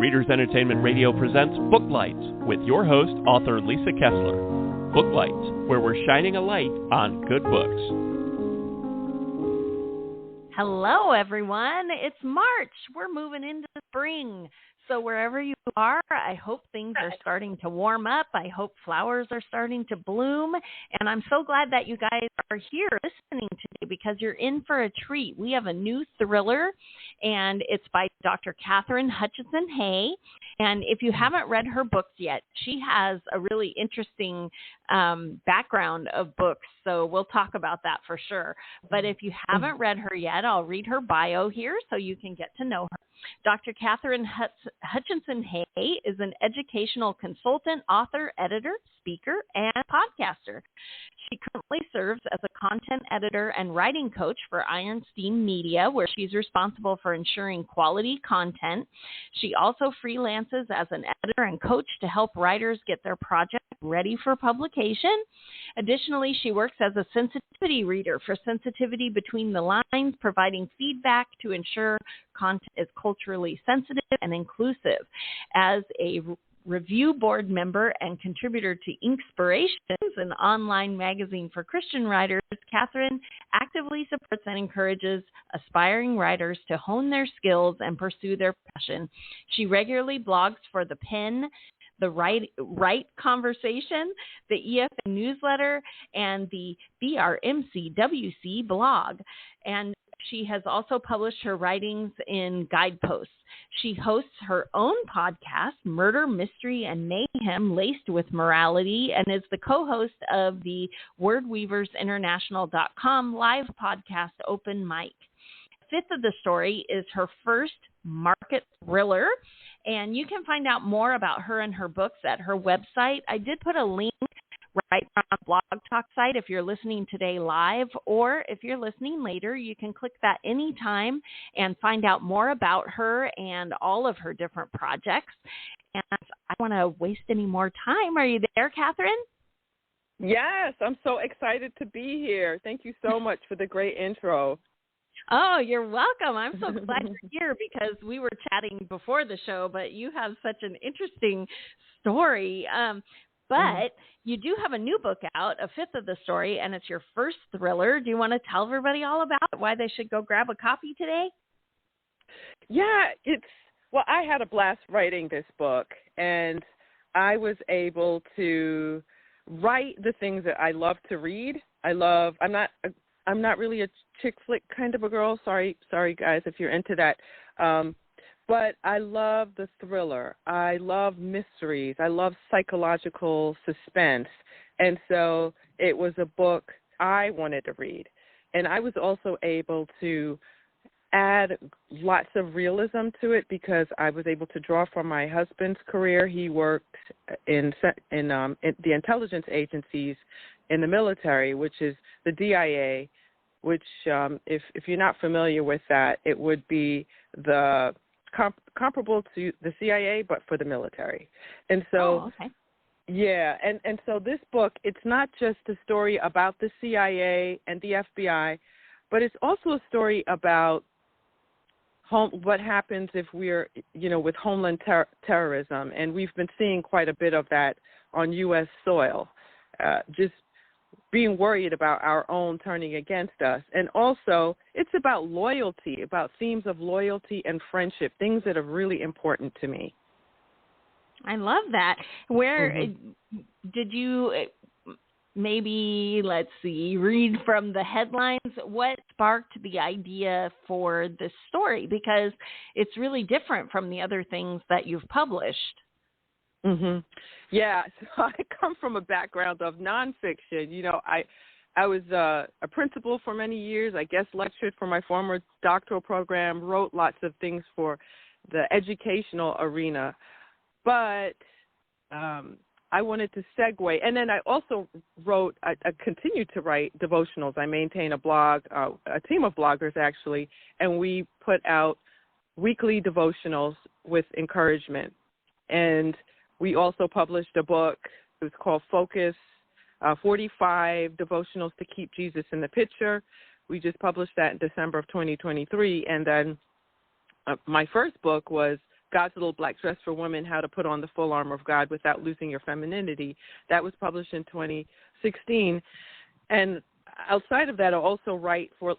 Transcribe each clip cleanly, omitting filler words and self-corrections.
Readers Entertainment Radio presents Booklights with your host, author Lisa Kessler. Booklights, where we're shining a light on good books. Hello, everyone. It's March. We're moving into spring. So wherever you are, I hope things are starting to warm up. I hope flowers are starting to bloom. And I'm so glad that you guys are here listening today because you're in for a treat. We have a new thriller, and it's by Dr. Katherine Hutchinson-Hay. And if you haven't read her books yet, she has a really interesting background of books. So we'll talk about that for sure. But if you haven't read her yet, I'll read her bio here so you can get to know her. Dr. Katherine Hutchinson-Hay is an educational consultant, author, editor, speaker, and podcaster. She currently serves as a content editor and writing coach for Ironstein Media, where she's responsible for ensuring quality content. She also freelances as an editor and coach to help writers get their project ready for publication. Additionally, she works as a sensitivity reader for Sensitivity Between the Lines, providing feedback to ensure content is culturally sensitive and inclusive. As a review board member and contributor to Inkspirations, an online magazine for Christian writers, Katherine actively supports and encourages aspiring writers to hone their skills and pursue their passion. She regularly blogs for The Pen, the Right Conversation, the EFA newsletter, and the BRMCWC blog. And she has also published her writings in Guideposts. She hosts her own podcast, Murder, Mystery, and Mayhem Laced with Morality, and is the co-host of the WordweaversInternational.com live podcast Open Mic. Fifth of the Story is her first market thriller, and you can find out more about her and her books at her website. I did put a link right on the Blog Talk site if you're listening today live, or if you're listening later, you can click that anytime and find out more about her and all of her different projects. And I don't want to waste any more time. Are you there, Katherine? Yes, I'm so excited to be here. Thank you so much for the great intro. Oh, you're welcome. I'm so glad you're here because we were chatting before the show, but you have such an interesting story. But you do have a new book out, A Fifth of the Story, and it's your first thriller. Do you want to tell everybody all about it, why they should go grab a copy today? Yeah, I had a blast writing this book, and I was able to write the things that I love to read. I'm not really a chick flick kind of a girl. Sorry guys, if you're into that. But I love the thriller. I love mysteries. I love psychological suspense. And so it was a book I wanted to read. And I was also able to add lots of realism to it because I was able to draw from my husband's career. He worked in the intelligence agencies in the military, which is the DIA, which if you're not familiar with that, it would be the comparable to the CIA, but for the military. And so, yeah, and so this book, it's not just a story about the CIA and the FBI, but it's also a story about what happens if we're, with homeland terrorism. And we've been seeing quite a bit of that on U.S. soil, just being worried about our own turning against us. And also, it's about loyalty, about themes of loyalty and friendship, things that are really important to me. I love that. Where did you maybe, read from the headlines? What sparked the idea for this story? Because it's really different from the other things that you've published. Yeah, so I come from a background of nonfiction. I was a principal for many years. I guest lectured for my former doctoral program, wrote lots of things for the educational arena. But I wanted to segue. And then I also I continued to write devotionals. I maintain a blog, a team of bloggers actually, and we put out weekly devotionals with encouragement. And we also published a book. It was called Focus, 45 Devotionals to Keep Jesus in the Picture. We just published that in December of 2023. And then my first book was God's Little Black Dress for Women, How to Put on the Full Armor of God Without Losing Your Femininity. That was published in 2016. And outside of that, I also write for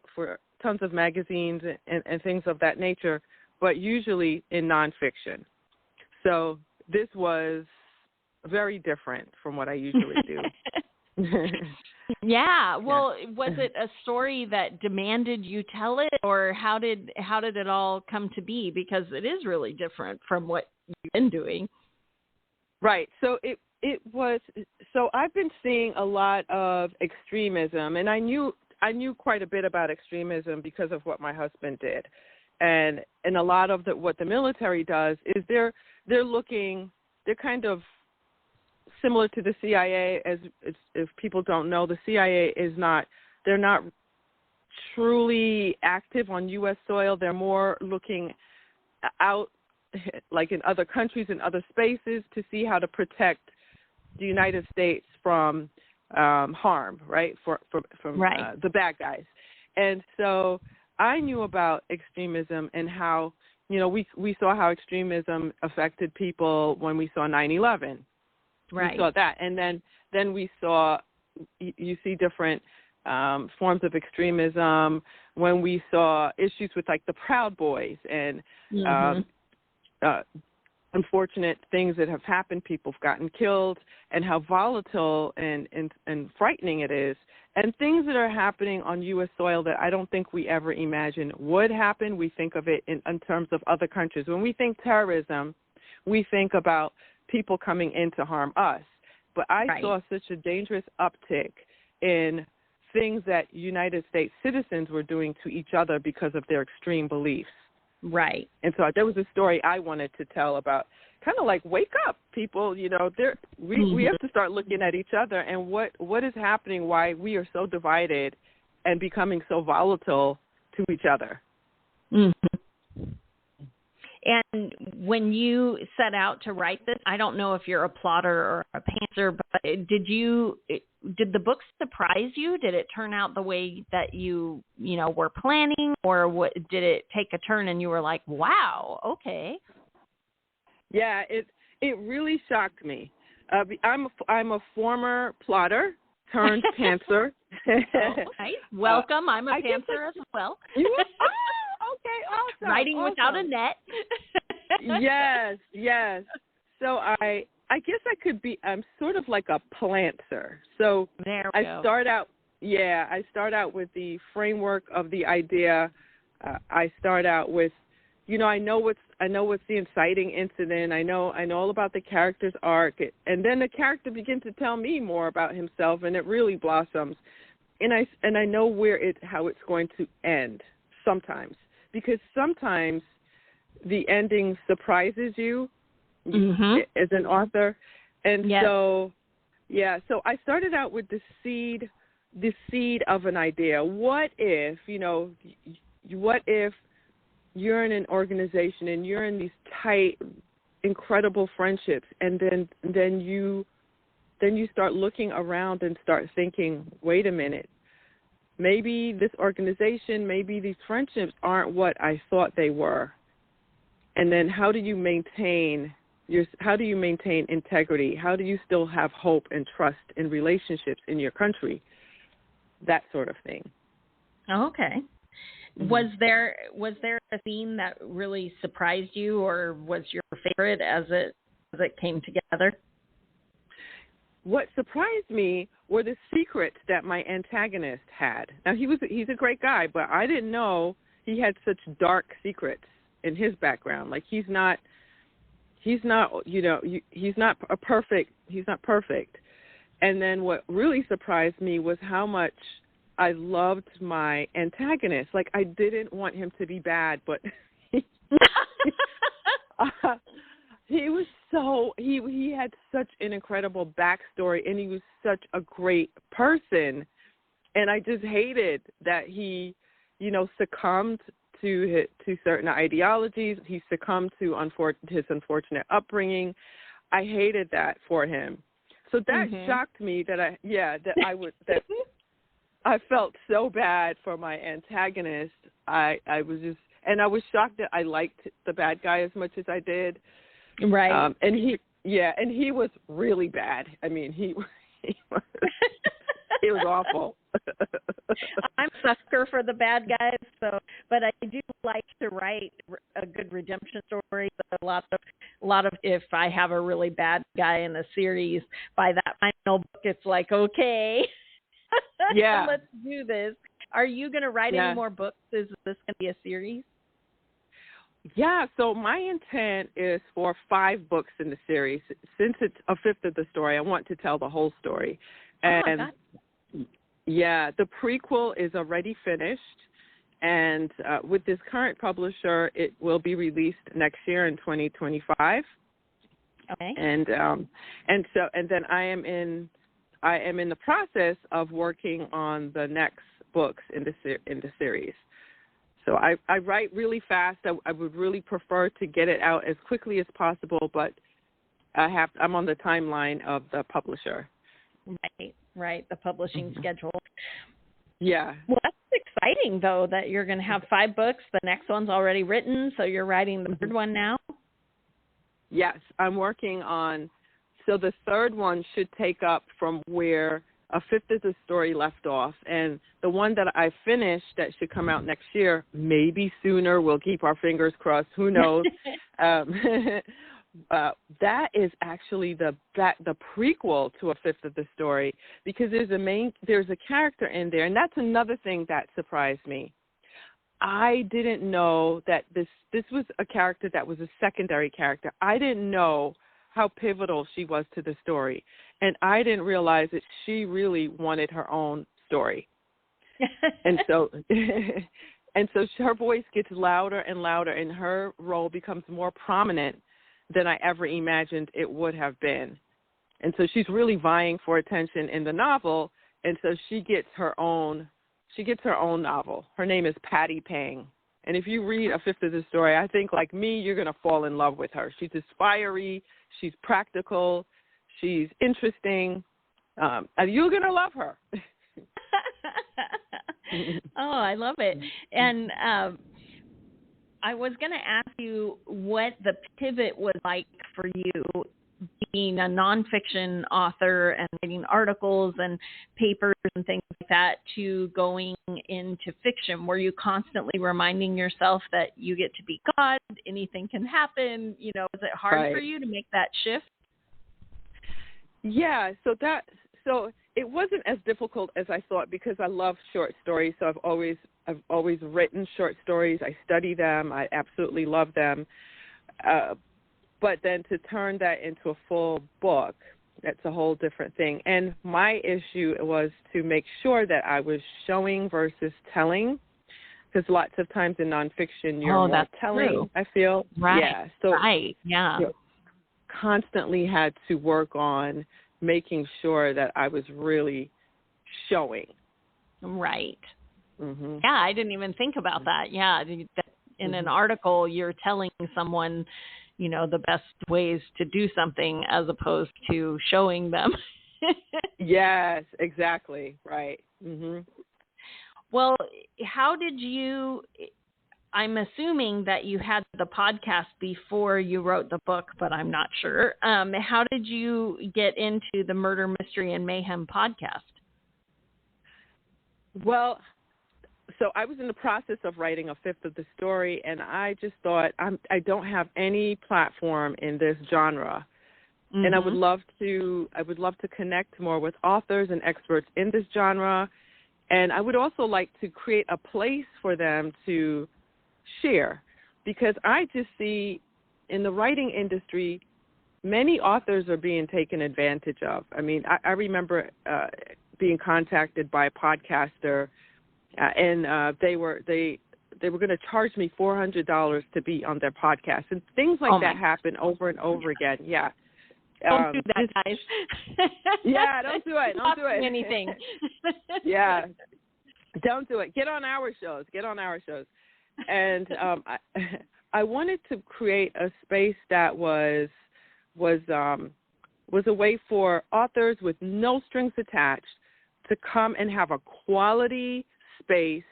tons of magazines and things of that nature, but usually in nonfiction. So this was very different from what I usually do. Yeah. Well, was it a story that demanded you tell it, or how did it all come to be? Because it is really different from what you've been doing. Right. So it was. So I've been seeing a lot of extremism, and I knew quite a bit about extremism because of what my husband did, and a lot of what the military does is they're kind of similar to the CIA. As if people don't know, the CIA they're not truly active on U.S. soil. They're more looking out, like in other countries and other spaces, to see how to protect the United States from harm, right? From right. The bad guys. And so I knew about extremism and how, we saw how extremism affected people when we saw 9/11. Right. We saw that. And then we saw, you see different forms of extremism when we saw issues with like the Proud Boys and unfortunate things that have happened. People have gotten killed, and how volatile and frightening it is, and things that are happening on U.S. soil that I don't think we ever imagined would happen. We think of it in terms of other countries. When we think terrorism, we think about people coming in to harm us. But I saw such a dangerous uptick in things that United States citizens were doing to each other because of their extreme beliefs. Right. And so there was a story I wanted to tell about, kind of like, wake up, people. We have to start looking at each other and what is happening, why we are so divided and becoming so volatile to each other. Mm-hmm. And when you set out to write this, I don't know if you're a plotter or a pantser, but did the book surprise you? Did it turn out the way that you were planning, or did it take a turn and you were like, wow, okay? Yeah, it really shocked me. I'm a former plotter turned pantser. Oh, nice. Welcome. I'm a pantser as well. Okay, awesome. Writing without a net. Yes. So I guess I'm sort of like a plantser. So there we go. I start out with the framework of the idea. I start out with, I know what's the inciting incident. I know all about the character's arc, and then the character begins to tell me more about himself, and it really blossoms. And I know how it's going to end sometimes. Because sometimes the ending surprises you as an author. And so I started out with the seed of an idea. What if you're in an organization and you're in these tight, incredible friendships, and then you start looking around and start thinking, wait a minute, maybe this organization, maybe these friendships aren't what I thought they were. And then how do you maintain integrity? How do you still have hope and trust in relationships in your country? That sort of thing. Okay. Mm-hmm. Was there a scene that really surprised you, or was your favorite as it came together? What surprised me were the secrets that my antagonist had. Now, he's a great guy, but I didn't know he had such dark secrets in his background. Like he's not perfect. And then what really surprised me was how much I loved my antagonist. Like I didn't want him to be bad, but he had such an incredible backstory, and he was such a great person. And I just hated that he, succumbed to certain ideologies. He succumbed to his unfortunate upbringing. I hated that for him. So that shocked me that I felt so bad for my antagonist. I was just, And I was shocked that I liked the bad guy as much as I did. Right. And he was really bad. I mean, he was awful. I'm a sucker for the bad guys, but I do like to write a good redemption story. A lot of if I have a really bad guy in a series, by that final book, it's like, okay, yeah, let's do this. Are you going to write any more books? Is this going to be a series? Yeah, so my intent is for 5 books in the series. Since it's a fifth of the story, I want to tell the whole story. And yeah, the prequel is already finished, and with this current publisher, it will be released next year in 2025. Okay. And then I am in the process of working on the next books in the series. So I write really fast. I would really prefer to get it out as quickly as possible, but I'm on the timeline of the publisher. Right, the publishing schedule. Yeah. Well, that's exciting, though, that you're going to have 5 books. The next one's already written, so you're writing the third one now? Yes, I'm working on, so the third one should take up from where a fifth of the story left off. And the one that I finished that should come out next year, maybe sooner, we'll keep our fingers crossed, who knows, that is actually the prequel to a fifth of the story, because there's a character in there, and that's another thing that surprised me. I didn't know that this was a character that was a secondary character. I didn't know how pivotal she was to the story, and I didn't realize that she really wanted her own story. and so her voice gets louder and louder, and her role becomes more prominent than I ever imagined it would have been. And so she's really vying for attention in the novel, and so she gets her own novel. Her name is Patty Pang. And if you read a fifth of the story, I think, like me, you're going to fall in love with her. She's fiery, she's practical, she's interesting, and you're going to love her. Oh, I love it. And I was going to ask you what the pivot was like for you, being a nonfiction author and writing articles and papers and things like that, to going into fiction. Were you constantly reminding yourself that you get to be God, anything can happen? You know, was it hard for you to make that shift? Yeah, so it wasn't as difficult as I thought, because I love short stories. So I've always written short stories. I study them. I absolutely love them. But then to turn that into a full book, that's a whole different thing. And my issue was to make sure that I was showing versus telling, because lots of times in nonfiction you're more telling, true. I feel. Right. Yeah. So yeah. You know, constantly had to work on making sure that I was really showing. Right. Mm-hmm. Yeah, I didn't even think about that. Yeah, in an article, you're telling someone, you know, the best ways to do something as opposed to showing them. Yes, exactly. Right. Mm-hmm. Well, how did you, I'm assuming that you had the podcast before you wrote the book, but I'm not sure. How did you get into the Murder, Mystery, and Mayhem podcast? Well, so I was in the process of writing a fifth of the story, and I just thought, I don't have any platform in this genre. Mm-hmm. And I would love to connect more with authors and experts in this genre. And I would also like to create a place for them to share, because I just see in the writing industry, many authors are being taken advantage of. I mean, I remember being contacted by a podcaster, and they were going to charge me $400 to be on their podcast, and things like that happen over and over again. Yeah. Don't do that, guys. Yeah, don't do it. Don't do it. Anything. Yeah, don't do it. Get on our shows. And I wanted to create a space that was a way for authors with no strings attached to come and have a quality space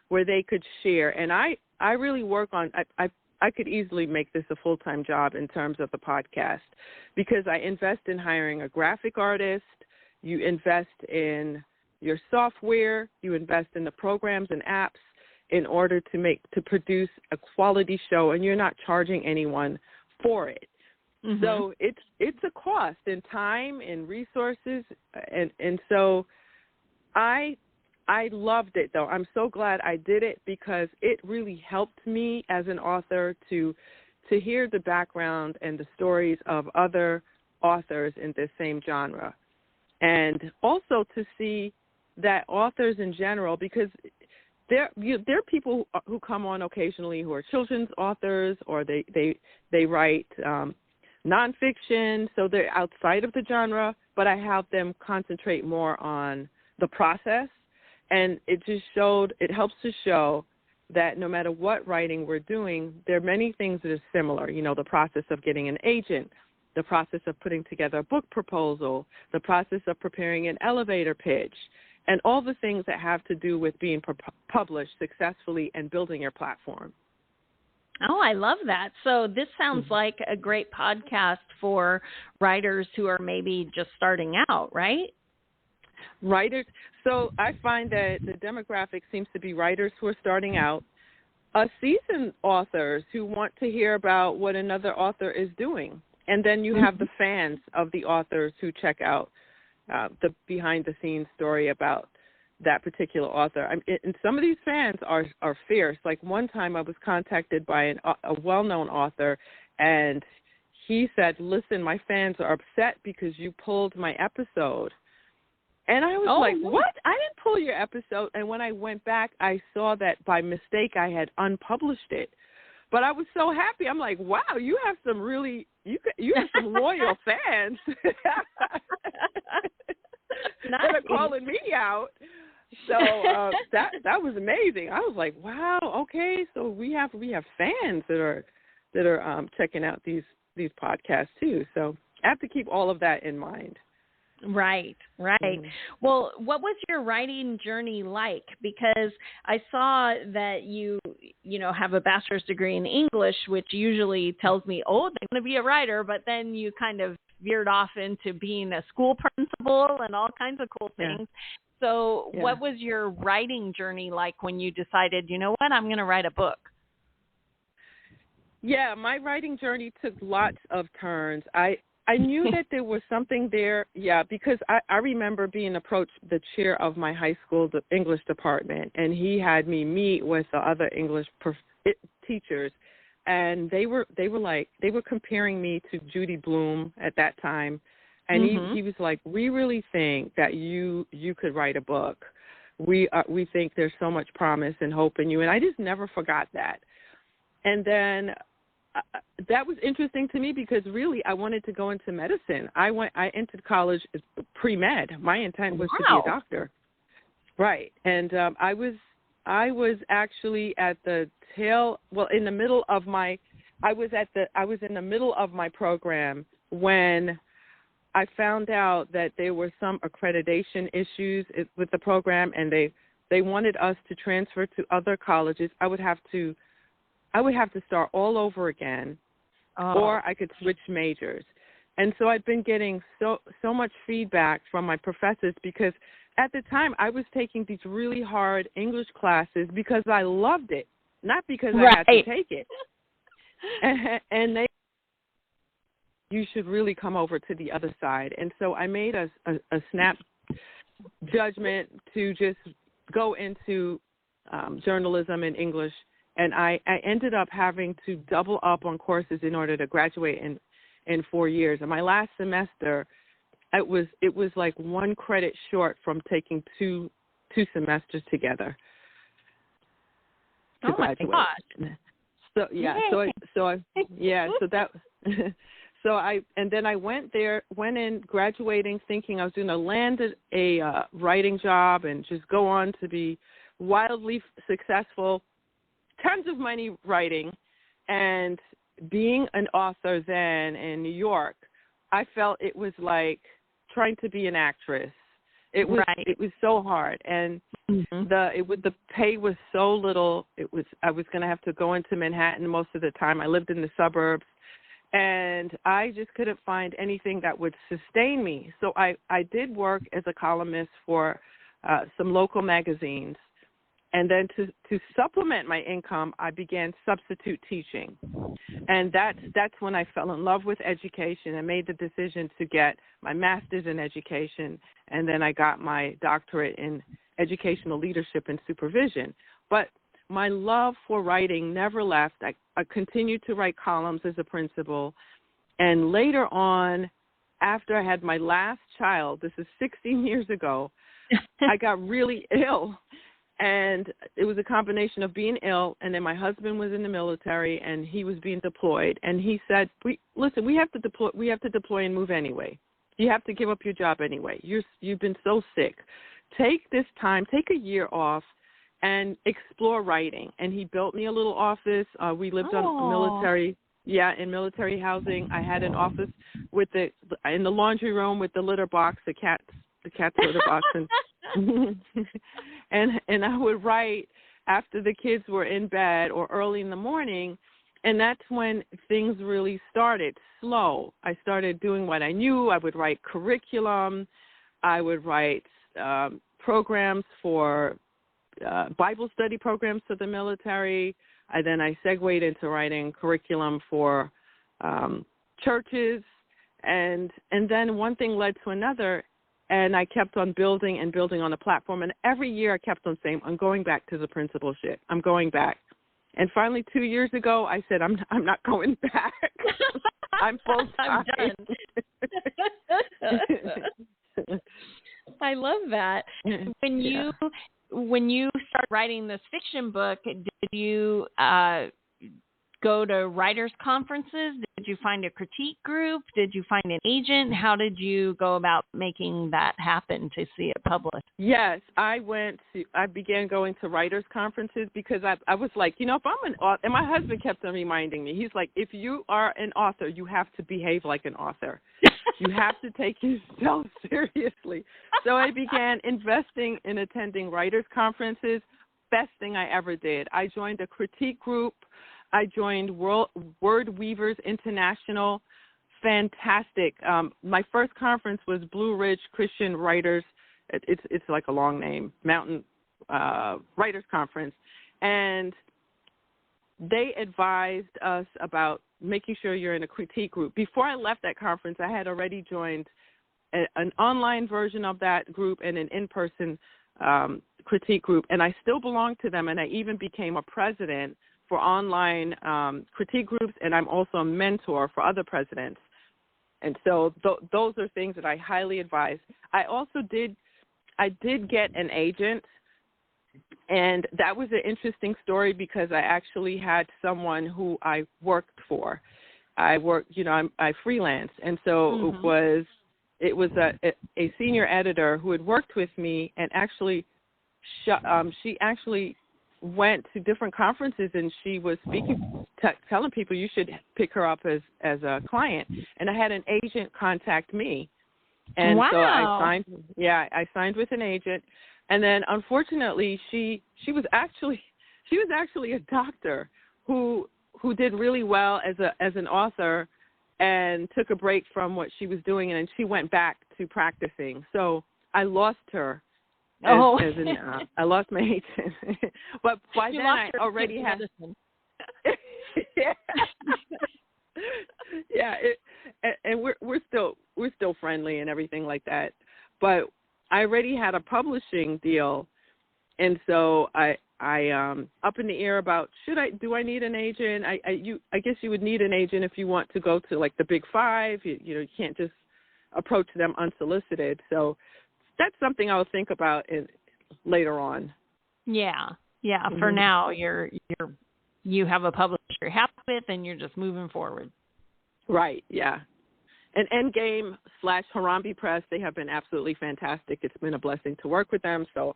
where they could share. And I I really work on, I could easily make this a full-time job in terms of the podcast because I invest in hiring a graphic artist, you invest in your software, you invest in the programs and apps in order to produce a quality show, and you're not charging anyone for it. Mm-hmm. So it's a cost in time and resources, and so I loved it, though. I'm so glad I did it because it really helped me as an author to hear the background and the stories of other authors in this same genre. And also to see that authors in general, because there are people who come on occasionally who are children's authors, or they write nonfiction, so they're outside of the genre, but I have them concentrate more on the process. And it helps to show that no matter what writing we're doing, there are many things that are similar. You know, the process of getting an agent, the process of putting together a book proposal, the process of preparing an elevator pitch, and all the things that have to do with being published successfully and building your platform. Oh, I love that. So this sounds like a great podcast for writers who are maybe just starting out, right? Writers. So I find that the demographic seems to be writers who are starting out, seasoned authors who want to hear about what another author is doing. And then you have the fans of the authors who check out the behind-the-scenes story about that particular author. And some of these fans are fierce. Like one time I was contacted by a well-known author, and he said, "Listen, my fans are upset because you pulled my episode." And I was like, "What? I didn't pull your episode." And when I went back, I saw that by mistake I had unpublished it. But I was so happy. I'm like, "Wow, you have some really you have some loyal fans that are calling me out." So that was amazing. I was like, "Wow, okay, so we have fans that are checking out these podcasts too." So I have to keep all of that in mind. Right. Well, what was your writing journey like? Because I saw that you have a bachelor's degree in English, which usually tells me, they want to be a writer, but then you kind of veered off into being a school principal and all kinds of cool things. Yeah. So what was your writing journey like when you decided, you know what, I'm going to write a book? Yeah, my writing journey took lots of turns. I knew that there was something there, because I remember being approached the chair of my high school the English department, and he had me meet with the other English teachers, and they were comparing me to Judy Blume at that time, and he was like, "We really think that you could write a book. We think there's so much promise and hope in you," and I just never forgot that. And then that was interesting to me because really I wanted to go into medicine. I entered college pre-med. My intent was to be a doctor. Right. And I was actually at the in the middle of my program when I found out that there were some accreditation issues with the program, and they wanted us to transfer to other colleges. I would have to start all over again, or I could switch majors. And so I've been getting so much feedback from my professors because at the time I was taking these really hard English classes because I loved it, not because I had to take it. And you should really come over to the other side. And so I made a snap judgment to just go into journalism and English. And I ended up having to double up on courses in order to graduate in 4 years. And my last semester, it was like one credit short from taking two semesters together to graduate. My gosh. So then I went in graduating, thinking I was going to land a writing job and just go on to be wildly successful. Tons of money writing, and being an author then in New York, I felt it was like trying to be an actress. It was right. it was so hard, and the pay was so little. I was going to have to go into Manhattan most of the time. I lived in the suburbs, and I just couldn't find anything that would sustain me. So I did work as a columnist for some local magazines. And then to supplement my income, I began substitute teaching. And that's when I fell in love with education and made the decision to get my master's in education. And then I got my doctorate in educational leadership and supervision. But my love for writing never left. I continued to write columns as a principal. And later on, after I had my last child, this is 16 years ago, I got really ill. And it was a combination of being ill, and then my husband was in the military, and he was being deployed. And he said, "Listen, we have to deploy and move anyway. You have to give up your job anyway. You've been so sick. Take this time, take a year off, and explore writing." And he built me a little office. We lived on military. Yeah, in military housing. I had an office in the laundry room with the litter box, the cat's litter box, and I would write after the kids were in bed or early in the morning, and that's when things really started slow. I started doing what I knew. I would write curriculum. I would write programs for Bible study programs for the military. I segued into writing curriculum for churches, and then one thing led to another. And I kept on building and building on the platform. And every year I kept on saying, I'm going back to the principalship. I'm going back. And finally, 2 years ago, I said, I'm not going back. I'm full time. I'm done. I love that. When you started writing this fiction book, did you go to writers' conferences? Did you find a critique group? Did you find an agent? How did you go about making that happen to see it published? Yes, I began going to writers' conferences because I was like, if I'm an author, and my husband kept on reminding me, he's like, if you are an author, you have to behave like an author. You have to take yourself seriously. So I began investing in attending writers' conferences. Best thing I ever did. I joined a critique group. I joined Word Weavers International. Fantastic. My first conference was Blue Ridge Christian Writers. It's like a long name, Mountain Writers Conference. And they advised us about making sure you're in a critique group. Before I left that conference, I had already joined an online version of that group and an in-person critique group. And I still belong to them, and I even became a president for online critique groups, and I'm also a mentor for other presidents. And so those are things that I highly advise. I did get an agent, and that was an interesting story because I actually had someone who I worked for. I freelance, and so it was a senior editor who had worked with me, and actually she actually went to different conferences, and she was speaking, telling people you should pick her up as a client. And I had an agent contact me, and so I signed with an agent. And then unfortunately, she was actually a doctor who did really well as an author, and took a break from what she was doing, and she went back to practicing. So I lost her. I lost my agent, but by then I already had. And we're still friendly and everything like that. But I already had a publishing deal, and so I up in the air about do I need an agent? I guess you would need an agent if you want to go to like the big five. You can't just approach them unsolicited. So that's something I'll think about later on. Yeah. For now, you have a publisher you're happy with, and you're just moving forward. Right. Yeah. And Endgame / Harambe Press, they have been absolutely fantastic. It's been a blessing to work with them, so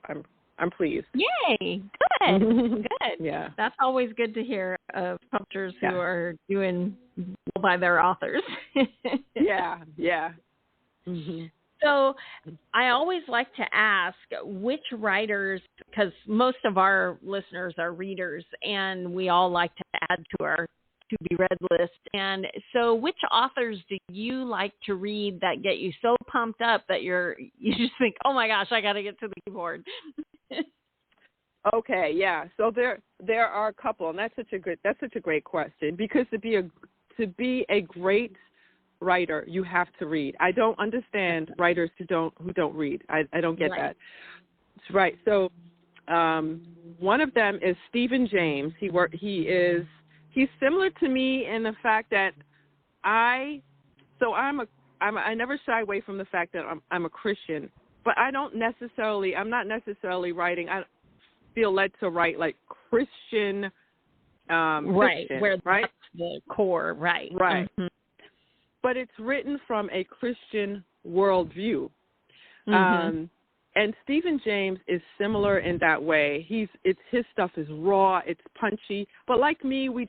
I'm pleased. Yay! Good. Good. Yeah. That's always good to hear of publishers who are doing well by their authors. Yeah. Mm-hmm. So I always like to ask which writers, because most of our listeners are readers, and we all like to add to our to-be-read list. And so which authors do you like to read that get you so pumped up that you just think, oh, my gosh, I got to get to the keyboard? Okay, yeah. So there are a couple, and that's such a great question, because to be a great writer, you have to read. I don't understand writers who don't read. I don't get that. Right. So one of them is Stephen James. He's similar to me in the fact that I never shy away from the fact that I'm a Christian, but I'm not necessarily writing. I feel led to write like Christian, right, Christian, where right? that's the core, right. Mm-hmm. But it's written from a Christian worldview. Mm-hmm. And Stephen James is similar in that way. His stuff is raw, it's punchy. But like me, we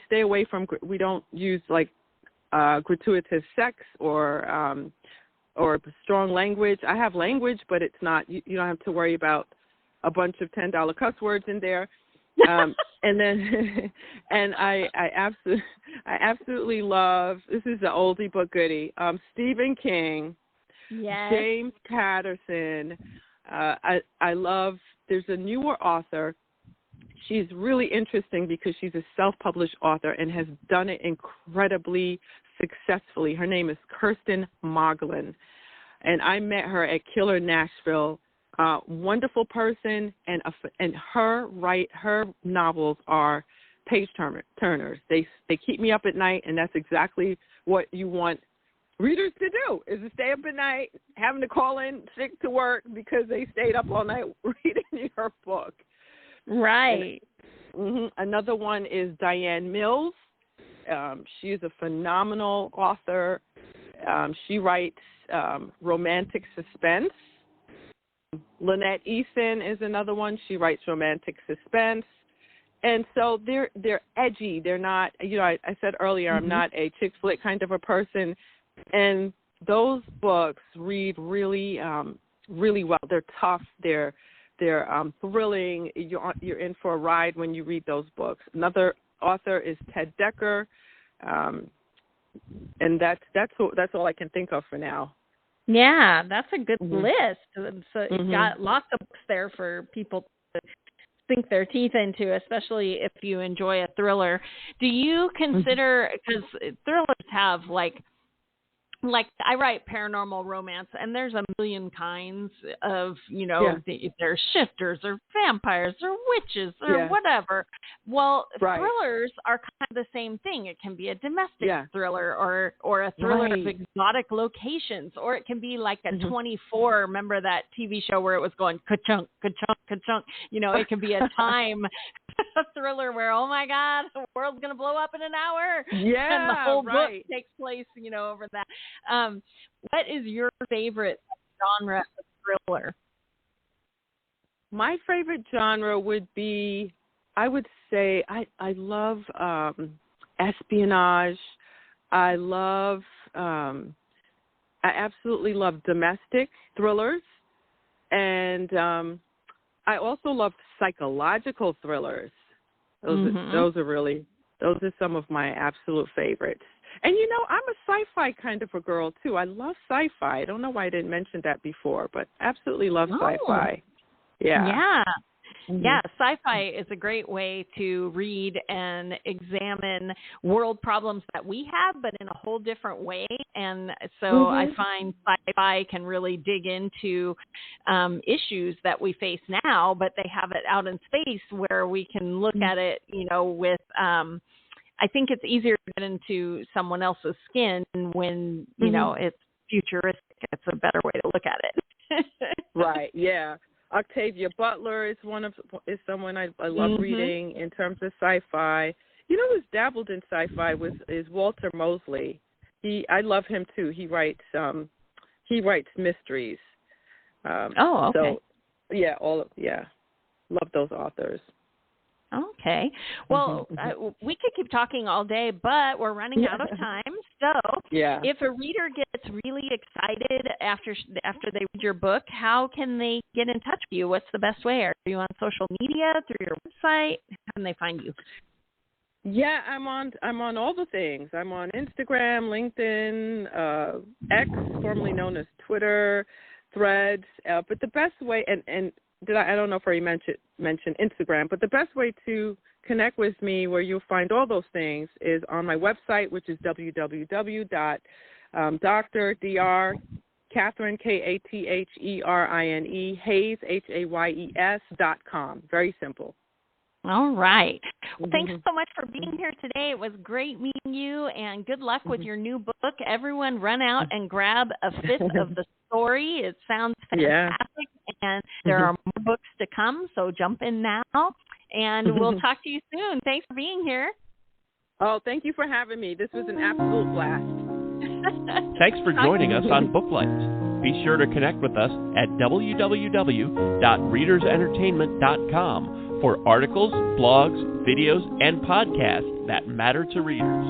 stay away from, we don't use like gratuitous sex or strong language. I have language, but it's not. You don't have to worry about a bunch of $10 cuss words in there. And then, and I absolutely love. This is the oldie but goodie. Stephen King. Yes. James Patterson. I love. There's a newer author. She's really interesting because she's a self-published author and has done it incredibly successfully. Her name is Kirsten Moglin, and I met her at Killer Nashville. Wonderful person, and her novels are page turners. They keep me up at night, and that's exactly what you want readers to do, is to stay up at night, having to call in sick to work because they stayed up all night reading your book. Right. Another one is Diane Mills. She's a phenomenal author. She writes romantic suspense. Lynette Eason is another one. She writes romantic suspense. And so they're edgy. They're not, I said earlier, I'm not a chick flick kind of a person. And those books read really, really well. They're tough. They're thrilling. You're in for a ride when you read those books. Another author is Ted Decker, and that's all I can think of for now. Yeah, that's a good list. So you've got lots of books there for people to sink their teeth into, especially if you enjoy a thriller. Do you consider, because thrillers have like I write paranormal romance, and there's a million kinds of, there's shifters or vampires or witches or whatever. Well, thrillers are kind of the same thing. It can be a domestic thriller or a thriller of exotic locations, or it can be like a 24. Remember that TV show where it was going ka-chunk, ka-chunk, ka-chunk? It can be a time thriller where, oh my God, the world's going to blow up in an hour. Yeah, and the whole book takes place, over that. What is your favorite genre of thriller? My favorite genre would be, I would say, I love espionage. I absolutely love domestic thrillers, and I also love psychological thrillers. Those are some of my absolute favorites. And, I'm a sci-fi kind of a girl, too. I love sci-fi. I don't know why I didn't mention that before, but absolutely love sci-fi. Yeah. Yeah, sci-fi is a great way to read and examine world problems that we have, but in a whole different way. And so I find sci-fi can really dig into issues that we face now, but they have it out in space where we can look at it, with I think it's easier to get into someone else's skin when, it's futuristic. It's a better way to look at it. Right, yeah. Octavia Butler is someone I love reading in terms of sci-fi. Who's dabbled in sci-fi is Walter Mosley. I love him too. He writes mysteries. Okay. So love those authors. Okay. Well, we could keep talking all day, but we're running out of time. So if a reader gets gets really excited after they read your book, how can they get in touch with you? What's the best way? Are you on social media, through your website? How can they find you? Yeah, I'm on all the things. I'm on Instagram, LinkedIn, X, formerly known as Twitter, Threads. But the best way, and I don't know if I mentioned Instagram, but the best way to connect with me, where you'll find all those things, is on my website, which is www.Dr. Katherine, Katherine, Hayes, HAYES.com. Very simple. All right. Well, thanks so much for being here today. It was great meeting you, and good luck with your new book. Everyone run out and grab a fifth of the story. It sounds fantastic, and there are more books to come, so jump in now, and we'll talk to you soon. Thanks for being here. Oh, thank you for having me. This was an absolute blast. Thanks for joining us on Booklights. Be sure to connect with us at www.readersentertainment.com for articles, blogs, videos, and podcasts that matter to readers.